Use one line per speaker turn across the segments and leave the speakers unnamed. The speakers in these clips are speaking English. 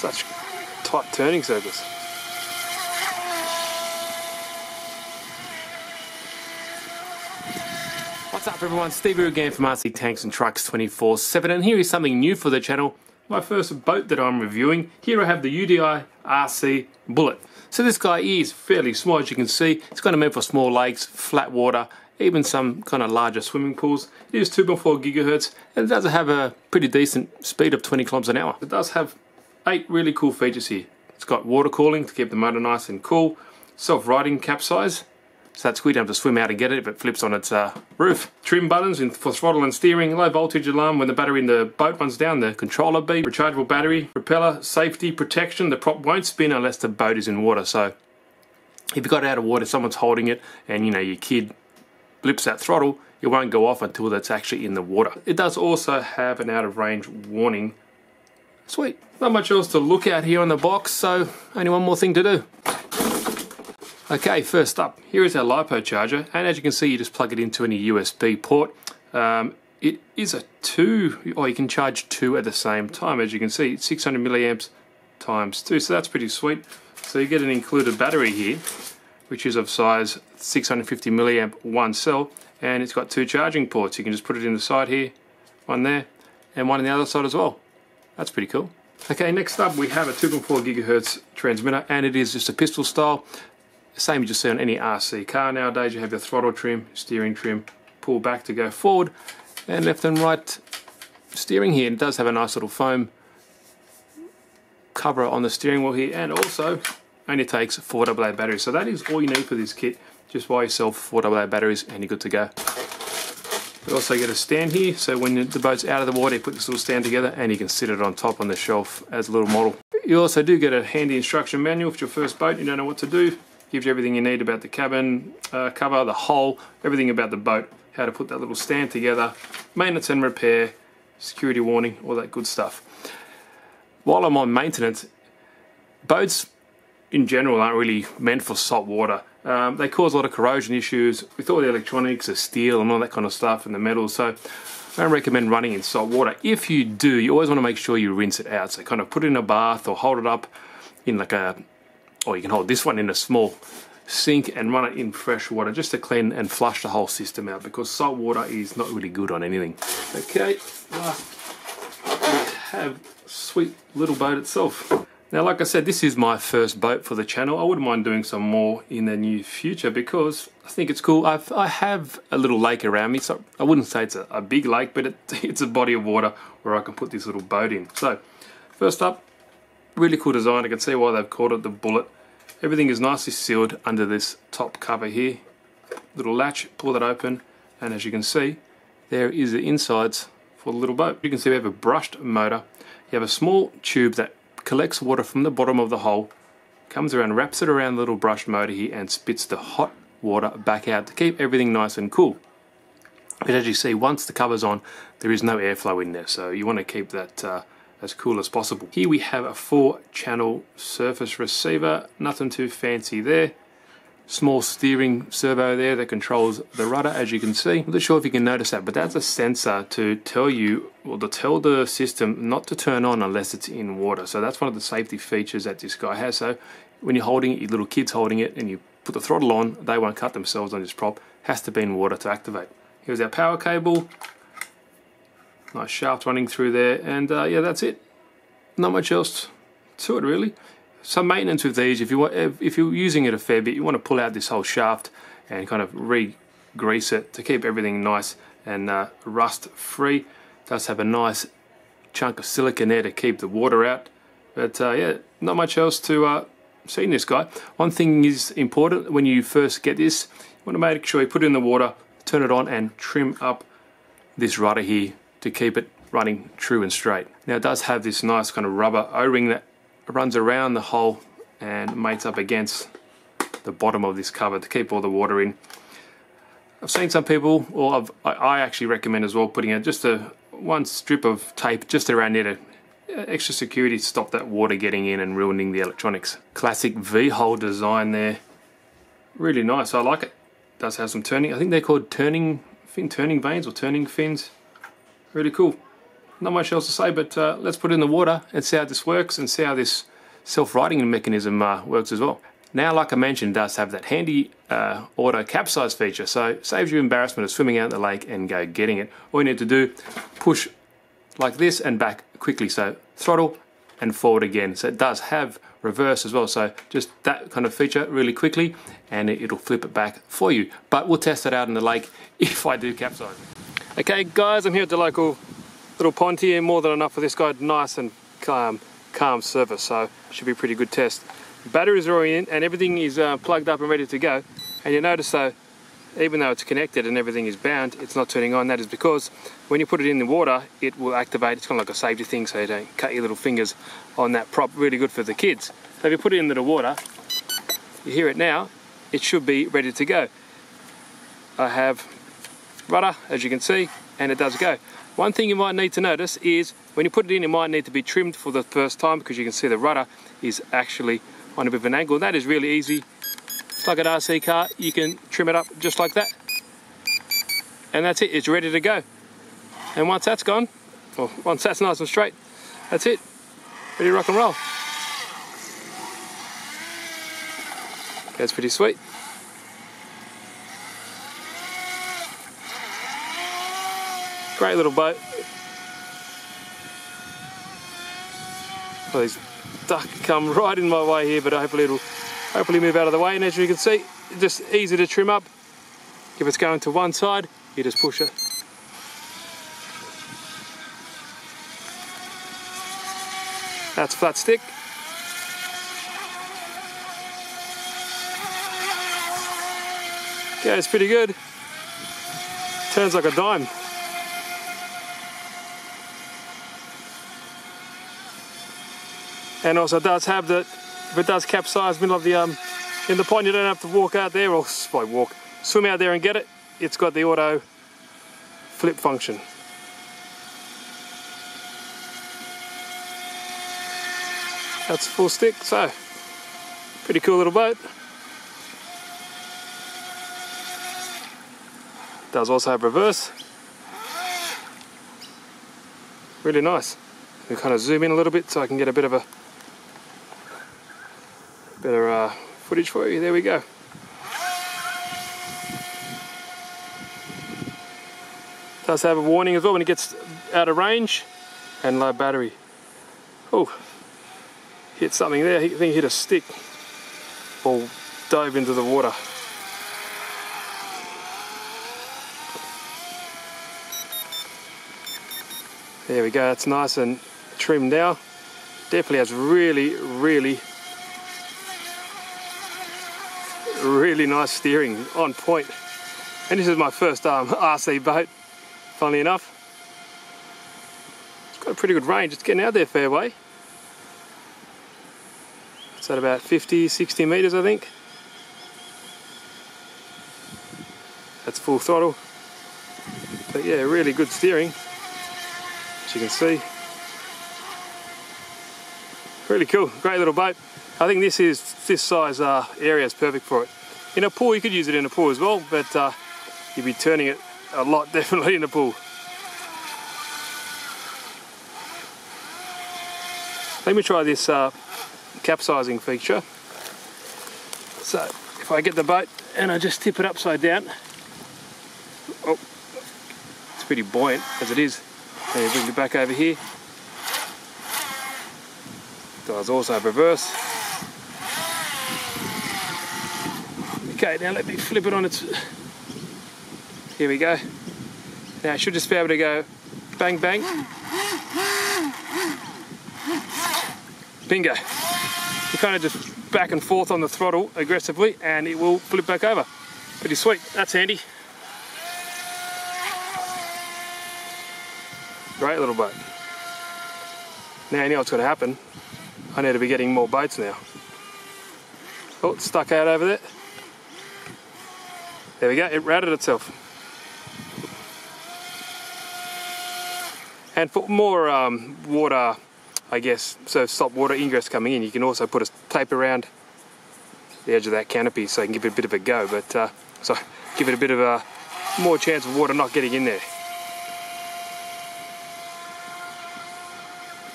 Such tight turning circles. What's up everyone, Steve here again from RC Tanks and Trucks 24/7, and here is something new for the channel. My first boat that I'm reviewing. Here I have the Udi RC Bullet. So this guy is fairly small, as you can see. It's kind of meant for small lakes, flat water, even some kind of larger swimming pools. It is 2.4 gigahertz and it does have a pretty decent speed of 20 kilometers an hour. It does have 8 really cool features here. It's got water cooling to keep the motor nice and cool, self-righting capsize, so that's good, you don't have to swim out and get it if it flips on its roof. Trim buttons for throttle and steering, low voltage alarm when the battery in the boat runs down, the controller beep, rechargeable battery, propeller, safety, protection. The prop won't spin unless the boat is in water, so if you got it out of water, someone's holding it and you know your kid blips that throttle, it won't go off until it's actually in the water. It does also have an out of range warning. Sweet. Not much else to look at here on the box, so only one more thing to do. Okay, first up, here is our Lipo Charger, and as you can see, you just plug it into any USB port. It is a 2, or you can charge 2 at the same time. As you can see, 600 milliamps times 2, so that's pretty sweet. So you get an included battery here, which is of size 650 milliamp, one cell, and it's got 2 charging ports. You can just put it in the side here, one there, and one on the other side as well. That's pretty cool. Okay, next up we have a 2.4 gigahertz transmitter, and it is just a pistol style. Same you just see on any RC car nowadays. You have your throttle trim, steering trim, pull back to go forward, and left and right steering here. It does have a nice little foam cover on the steering wheel here, and also only takes 4 AA batteries. So that is all you need for this kit. Just buy yourself 4 AA batteries and you're good to go. You also get a stand here, so when the boat's out of the water, you put this little stand together and you can sit it on top on the shelf as a little model. You also do get a handy instruction manual. If it's your first boat, you don't know what to do. Gives you everything you need about the cabin cover, the hull, everything about the boat, how to put that little stand together, maintenance and repair, security warning, all that good stuff. While I'm on maintenance, boats in general aren't really meant for salt water. They cause a lot of corrosion issues with all the electronics, the steel and all that kind of stuff, and the metals, so I don't recommend running in salt water. If you do, you always want to make sure you rinse it out, so kind of put it in a bath or hold it up in like a, or you can hold this one in a small sink and run it in fresh water just to clean and flush the whole system out, because salt water is not really good on anything. Okay, last we have sweet little boat itself. Now, like I said, this is my first boat for the channel. I wouldn't mind doing some more in the near future because I think it's cool. I have a little lake around me, so I wouldn't say it's a big lake, but it's a body of water where I can put this little boat in. So, first up, really cool design. I can see why they've called it the Bullet. Everything is nicely sealed under this top cover here. Little latch, pull that open, and as you can see, there is the insides for the little boat. You can see we have a brushed motor. You have a small tube that collects water from the bottom of the hull, comes around, wraps it around the little brushed motor here, and spits the hot water back out to keep everything nice and cool. But as you see, once the cover's on, there is no airflow in there, so you want to keep that as cool as possible. Here we have a 4-channel surface receiver, nothing too fancy there. Small steering servo there that controls the rudder, as you can see. I'm not sure if you can notice that, but that's a sensor to tell you, or to tell the system not to turn on unless it's in water. So that's one of the safety features that this guy has. So when you're holding it, your little kid's holding it, and you put the throttle on, they won't cut themselves on this prop. Has to be in water to activate. Here's our power cable. Nice shaft running through there, and yeah, that's it. Not much else to it really. Some maintenance with these, if you're using it a fair bit, you want to pull out this whole shaft and kind of re-grease it to keep everything nice and rust free. It does have a nice chunk of silicone there to keep the water out, but yeah, not much else to see in this guy. One thing is important when you first get this, you want to make sure you put it in the water, turn it on, and trim up this rudder here to keep it running true and straight. Now it does have this nice kind of rubber O-ring that runs around the hull and mates up against the bottom of this cover to keep all the water in. I've seen some people, or I actually recommend as well, putting out just one strip of tape just around there to extra security to stop that water getting in and ruining the electronics. Classic V-hole design there. Really nice, I like it. Does have some turning, I think they're called turning vanes or turning fins. Really cool. not much else to say, but let's put it in the water and see how this works and see how this self-righting mechanism works as well. Now, like I mentioned, it does have that handy auto capsize feature, so it saves you embarrassment of swimming out in the lake and go getting it. All you need to do, push like this and back quickly, so throttle and forward again. So it does have reverse as well, so just that kind of feature really quickly and it'll flip it back for you. But we'll test it out in the lake if I do capsize. Okay guys, I'm here at the local little pond here, more than enough for this guy, nice and calm surface, so should be a pretty good test. Batteries are all in and everything is plugged up and ready to go, and you notice though, even though it's connected and everything is bound, it's not turning on. That is because when you put it in the water, it will activate. It's kind of like a safety thing, so you don't cut your little fingers on that prop. Really good for the kids. So if you put it into the water, you hear it now, it should be ready to go. I have rudder, as you can see, and it does go. One thing you might need to notice is when you put it in, it might need to be trimmed for the first time, because you can see the rudder is actually on a bit of an angle. That is really easy. It's like an RC car, you can trim it up just like that. And that's it, it's ready to go. And once that's gone, or once that's nice and straight, that's it. Ready to rock and roll. That's pretty sweet. Great little boat. Well, these duck come right in my way here, but hopefully it'll move out of the way. And as you can see, just easy to trim up. If it's going to one side, you just push it. That's flat stick. Goes pretty good. Turns like a dime. And also does have that, if it does capsize middle of the in the pond, you don't have to walk out there, or swim out there and get it. It's got the auto flip function. That's full stick, so pretty cool little boat. Does also have reverse. Really nice. We kind of zoom in a little bit so I can get a bit of a better footage for you. There we go. Does have a warning as well when it gets out of range, and low battery. Oh, hit something there. I think he hit a stick or dove into the water. There we go, that's nice and trimmed now. Definitely has really nice steering, on point. And this is my first RC boat, funnily enough. It's got a pretty good range, it's getting out there fair way. It's at about 50-60 meters, I think. That's full throttle. But yeah, really good steering, as you can see. Really cool, great little boat. I think this size area is perfect for it. In a pool, you could use it in a pool as well, but you'd be turning it a lot definitely in a pool. Let me try this capsizing feature. So if I get the boat and I just tip it upside down, oh, it's pretty buoyant as it is. And you bring it back over here. Does also have reverse. Okay, now let me flip it on its... Here we go. Now I should just be able to go bang bang. Bingo. You kind of just back and forth on the throttle aggressively and it will flip back over. Pretty sweet, that's handy. Great little boat. Now you know what's going to happen. I need to be getting more boats now. Oh, it's stuck out over there. There we go, it routed itself. And for more water, I guess, so stop water ingress coming in, you can also put a tape around the edge of that canopy so you can give it a bit of a go, but so give it a bit of a more chance of water not getting in there.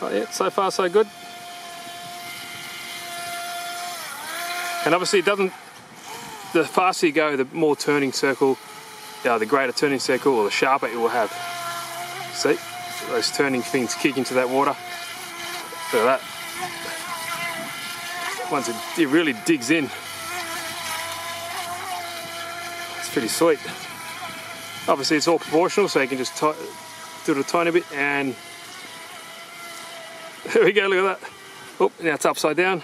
But yeah, so far so good. And obviously it doesn't, the faster you go, the more turning circle, the greater turning circle, or the sharper it will have. See, those turning things kick into that water. Look at that. Once it really digs in, it's pretty sweet. Obviously it's all proportional, so you can just do it a tiny bit, and there we go, look at that. Oh, now it's upside down.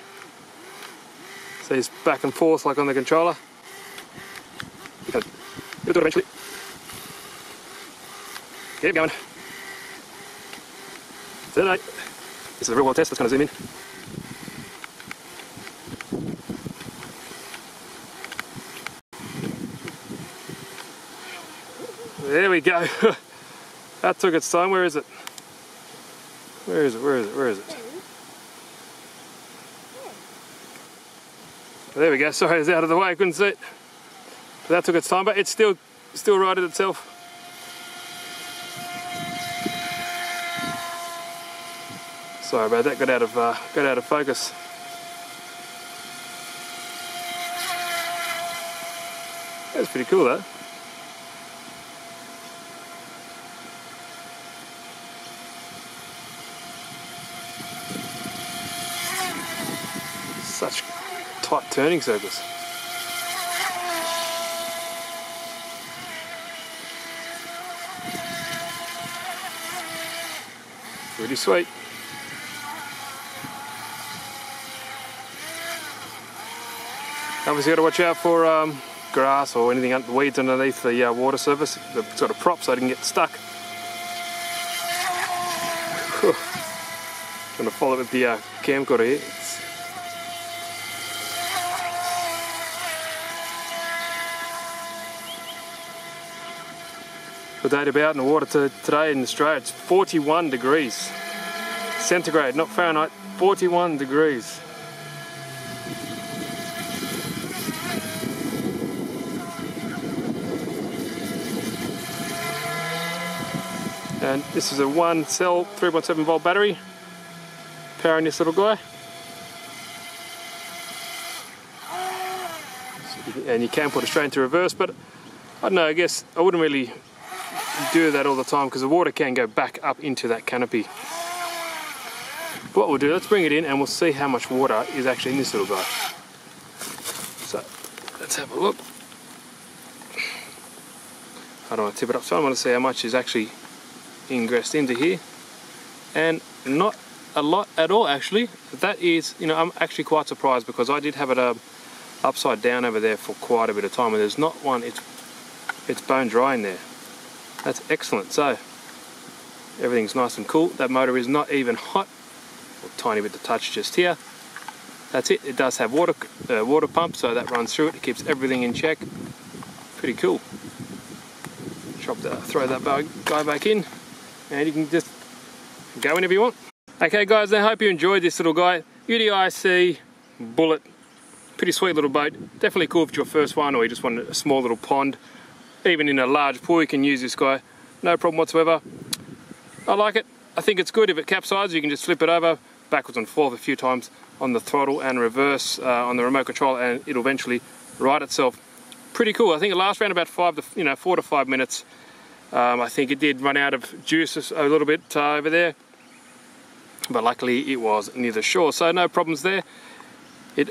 So it's back and forth like on the controller. You'll do it eventually. Keep going. Tonight. This is a real world test, let's kind of zoom in. There we go. That took its time. Where is it? Where is it? Where is it? Where is it? There we go. Sorry, it's out of the way. I couldn't see it. But that took its time, but it's still righted itself. Sorry about that. Got out of focus. That's pretty cool, though. Such tight turning circles. Pretty sweet. Obviously got to watch out for grass or anything, weeds underneath the water surface, the sort of prop, so I didn't get stuck. Going to follow it with the camcorder here. The date about in the water today in Australia, it's 41 degrees centigrade, not Fahrenheit, 41 degrees. And this is a 1-cell 3.7 volt battery powering this little guy. And you can put it straight into reverse, but I don't know, I guess I wouldn't really do that all the time because the water can go back up into that canopy. What we'll do, let's bring it in and we'll see how much water is actually in this little guy. So let's have a look. I don't want to tip it up, so I want to see how much is actually ingressed into here, and not a lot at all actually. That is, you know, I'm actually quite surprised because I did have it upside down over there for quite a bit of time, and there's not one, it's bone dry in there. That's excellent. So everything's nice and cool. That motor is not even hot, a tiny bit to touch just here. That's it. It does have water pump, so that runs through it. It keeps everything in check. Pretty cool. Throw that guy back in, and you can just go whenever you want. Okay guys, I hope you enjoyed this little guy, Udi RC Bullet. Pretty sweet little boat. Definitely cool if it's your first one or you just want a small little pond. Even in a large pool you can use this guy, no problem whatsoever. I like it. I think it's good if it capsizes, you can just flip it over backwards and forth a few times on the throttle and reverse on the remote control, and it'll eventually right itself. Pretty cool. I think it lasts around about 4 to 5 minutes. I think it did run out of juice a little bit over there, but luckily it was near the shore, so no problems there. It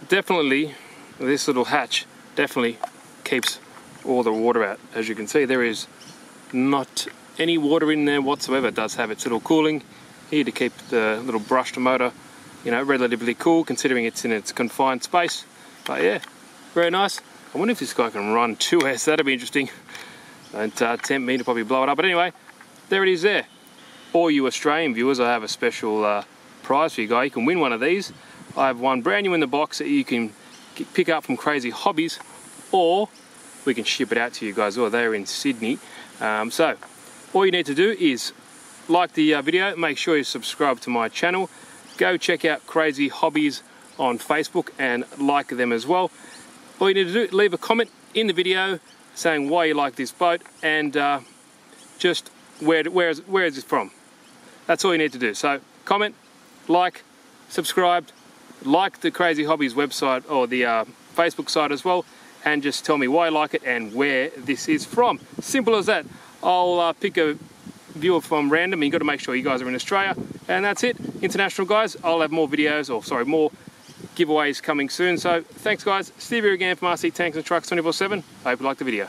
definitely, this little hatch definitely keeps all the water out. As you can see, there is not any water in there whatsoever. It does have its little cooling here to keep the little brushed motor, you know, relatively cool considering it's in its confined space. But yeah, very nice. I wonder if this guy can run 2S, that'd be interesting. Don't tempt me to probably blow it up, but anyway, there it is there. For you Australian viewers, I have a special prize for you guys. You can win one of these. I have one brand new in the box that you can pick up from Crazy Hobbies, or we can ship it out to you guys, or they're in Sydney. So all you need to do is like the video, make sure you subscribe to my channel, go check out Crazy Hobbies on Facebook and like them as well. All you need to do, leave a comment in the video saying why you like this boat, and just where is it from. That's all you need to do. So comment, like, subscribe, like the Crazy Hobbies website or the Facebook site as well, and just tell me why you like it and where this is from. Simple as that. I'll pick a viewer from random. You've got to make sure you guys are in Australia, and that's it. International guys, I'll have more videos, or sorry, more giveaways coming soon. So thanks guys, Steve here again from RC Tanks and Trucks 24/7. I hope you liked the video.